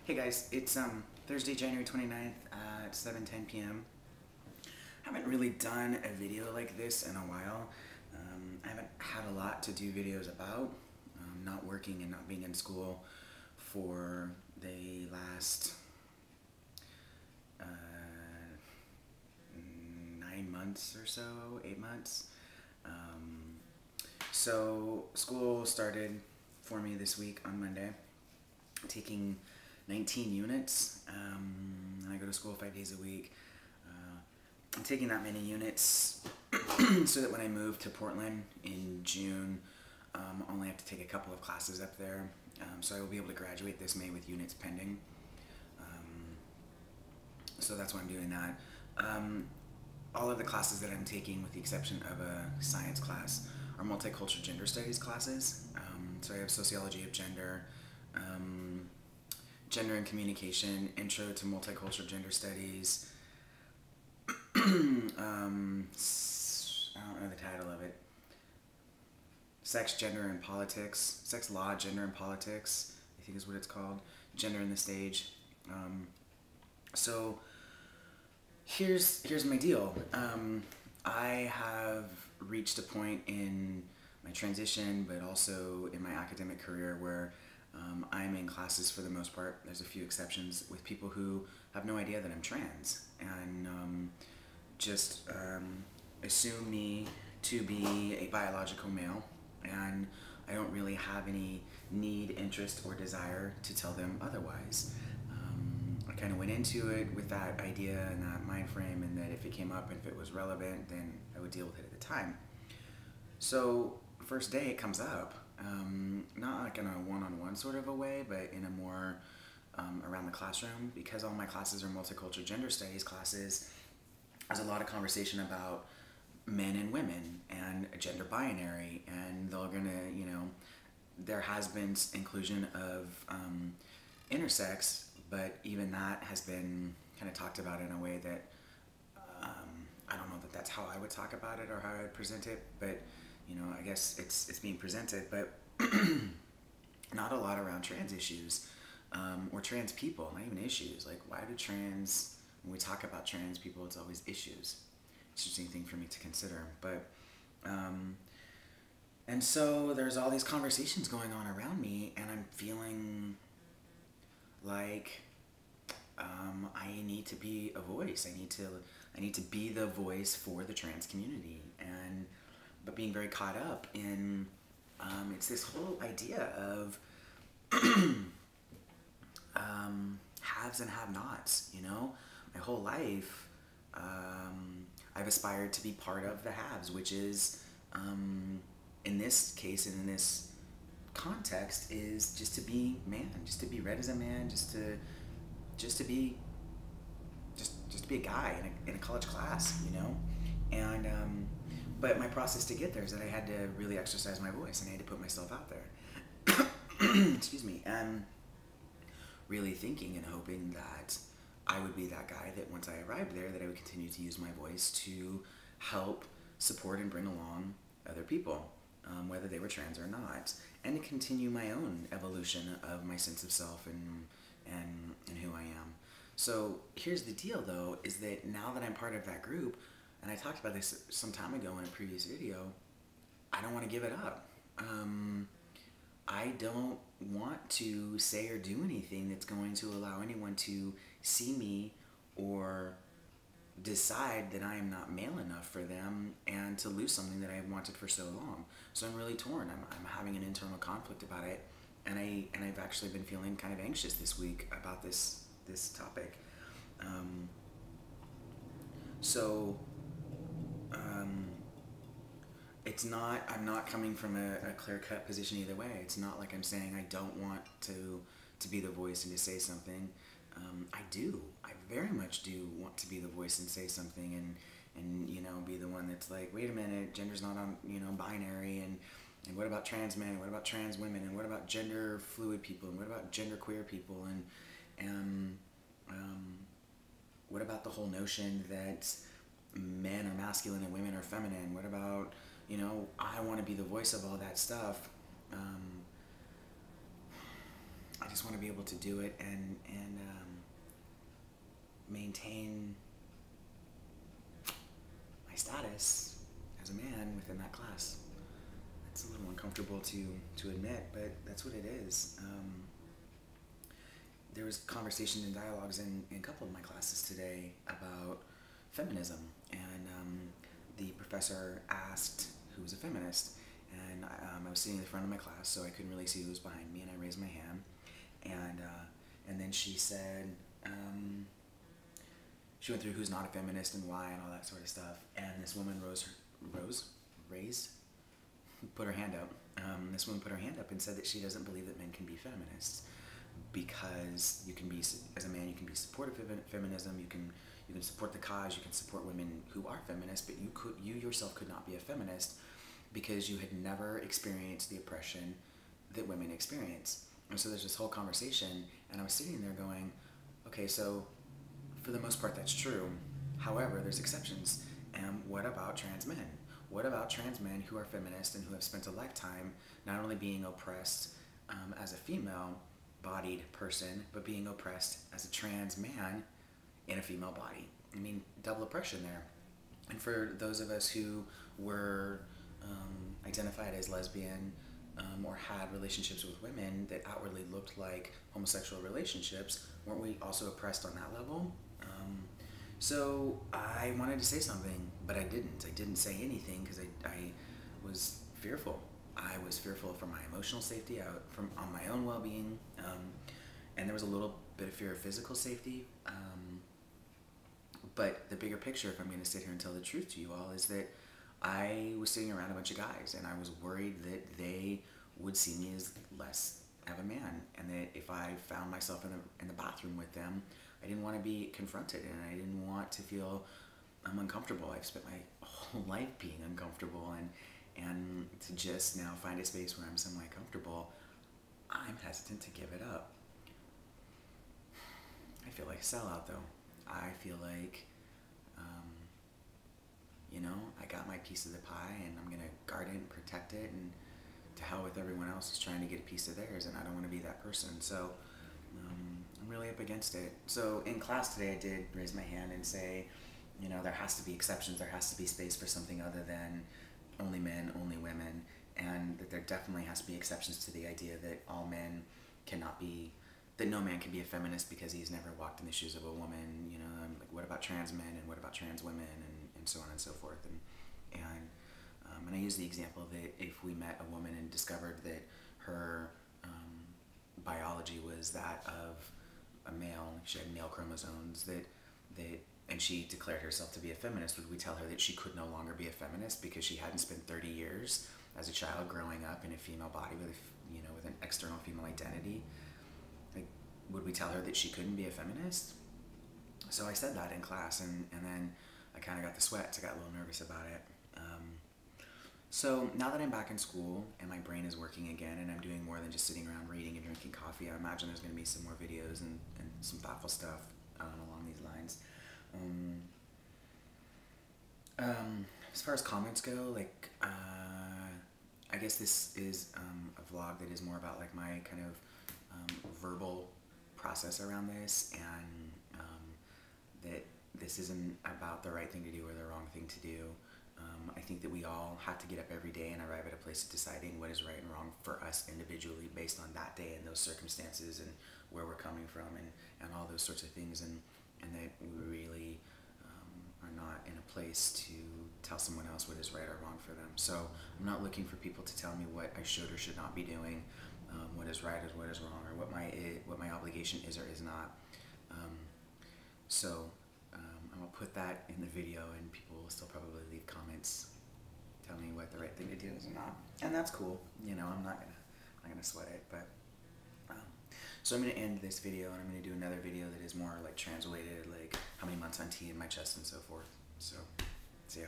Hey guys, it's Thursday, January 29th at 7:10 p.m. Haven't really done a video like this in a while. I haven't had a lot to do videos about. Not working and not being in school for the last 9 months or so, 8 months. So school started for me this week on Monday, taking 19 units. And I go to school 5 days a week. I'm taking that many units so that when I move to Portland in June, I'll only have to take a couple of classes up there. So I will be able to graduate this May with units pending. So that's why I'm doing that. All of the classes that I'm taking, with the exception of a science class, are multicultural gender studies classes. So I have sociology of gender, gender and communication, intro to multicultural gender studies. I don't know the title of it. Sex, gender, and politics. Sex, law, gender, and politics, I think is what it's called. Gender in the stage. So here's my deal. I have reached a point in my transition, but also in my academic career, where I'm in classes for the most part. There's a few exceptions with people who have no idea that I'm trans and just assume me to be a biological male, and I don't really have any need, interest, or desire to tell them otherwise. I kind of went into it with that idea and that mind frame, and that if it came up and if it was relevant, then I would deal with it at the time. So first day it comes up, not like in a one-on-one sort of a way, but in a more around the classroom. Because all my classes are multicultural gender studies classes, there's a lot of conversation about men and women and gender binary, and they're gonna, there has been inclusion of intersex, but even that has been kind of talked about in a way that I don't know that that's how I would talk about it or how I would present it, but I guess it's being presented, but not a lot around trans issues or trans people, not even issues. Like, why do when we talk about trans people, it's always issues? Interesting thing for me to consider. But and so there's all these conversations going on around me, and I'm feeling like I need to be a voice. I need to be the voice for the trans community, but being very caught up in it's this whole idea of haves and have-nots. My whole life I've aspired to be part of the haves, which is in this case and in this context is just to be man, just to be read as a man, just to be a guy in a college class, and but my process to get there is that I had to really exercise my voice, and I had to put myself out there. Excuse me. And really thinking and hoping that I would be that guy, that once I arrived there, that I would continue to use my voice to help support and bring along other people, whether they were trans or not, and to continue my own evolution of my sense of self and who I am. So here's the deal, though, is that now that I'm part of that group, and I talked about this some time ago in a previous video, I don't want to give it up. I don't want to say or do anything that's going to allow anyone to see me or decide that I am not male enough for them, and to lose something that I've wanted for so long. So I'm really torn. I'm having an internal conflict about it, and I've actually been feeling kind of anxious this week about this topic. I'm not coming from a clear-cut position either way. It's not like I'm saying I don't want to be the voice and to say something. I do. I very much do want to be the voice and say something, and be the one that's like, wait a minute, gender's not on, binary, and what about trans men, and what about trans women, and what about gender fluid people, and what about gender queer people, and what about the whole notion that men are masculine and women are feminine? What about, I want to be the voice of all that stuff. I just want to be able to do it and maintain my status as a man within that class. It's a little uncomfortable to admit, but that's what it is. There was conversations and dialogues in a couple of my classes today about feminism, and the professor asked who was a feminist, and I was sitting in the front of my class, so I couldn't really see who was behind me, and I raised my hand, and then she said, she went through who's not a feminist and why and all that sort of stuff, and this woman put her hand up. This woman put her hand up and said that she doesn't believe that men can be feminists, because you can be, as a man, you can be supportive of feminism, you can support the cause, you can support women who are feminists, but you yourself could not be a feminist because you had never experienced the oppression that women experience. And so there's this whole conversation, and I was sitting there going, okay, so for the most part that's true. However, there's exceptions. And what about trans men? What about trans men who are feminists and who have spent a lifetime not only being oppressed as a female-bodied person, but being oppressed as a trans man in a female body? I mean, double oppression there. And for those of us who were identified as lesbian or had relationships with women that outwardly looked like homosexual relationships, weren't we also oppressed on that level? So I wanted to say something, but I didn't. I didn't say anything because I was fearful. I was fearful for my emotional safety, on my own well-being, and there was a little bit of fear of physical safety. But the bigger picture, if I'm going to sit here and tell the truth to you all, is that I was sitting around a bunch of guys, and I was worried that they would see me as less of a man, and that if I found myself in the bathroom with them, I didn't want to be confronted, and I didn't want to feel uncomfortable. I've spent my whole life being uncomfortable, and to just now find a space where I'm semi-comfortable, I'm hesitant to give it up. I feel like a sellout, though. I feel like, I got my piece of the pie, and I'm going to guard it and protect it, and to hell with everyone else who's trying to get a piece of theirs, and I don't want to be that person. So I'm really up against it. So in class today, I did raise my hand and say, there has to be exceptions. There has to be space for something other than only men, only women, and that there definitely has to be exceptions to the idea that all men cannot be, that no man can be a feminist because he's never walked in the shoes of a woman. Like, what about trans men, and what about trans women, and so on and so forth. And I use the example that if we met a woman and discovered that her biology was that of a male, she had male chromosomes, and she declared herself to be a feminist, would we tell her that she could no longer be a feminist because she hadn't spent 30 years as a child growing up in a female body with an external female identity? Like, would we tell her that she couldn't be a feminist? So I said that in class, and then I kind of got the sweats. I got a little nervous about it. So now that I'm back in school and my brain is working again, and I'm doing more than just sitting around reading and drinking coffee, I imagine there's going to be some more videos and some thoughtful stuff along these lines. As far as comments go, I guess this is a vlog that is more about like my kind of verbal process around this, and that this isn't about the right thing to do or the wrong thing to do. I think that we all have to get up every day and arrive at a place of deciding what is right and wrong for us individually based on that day and those circumstances and where we're coming from and all those sorts of things, and that we really are not in a place to tell someone else what is right or wrong for them. So I'm not looking for people to tell me what I should or should not be doing, what is right or what is wrong, or what my obligation is or is not. So I'm gonna put that in the video, and people will still probably leave comments telling me what the right thing to do is or not, and that's cool. I'm not gonna sweat it, but so I'm gonna end this video, and I'm gonna do another video that is more like trans related, like how many months on T in my chest and so forth. So see ya.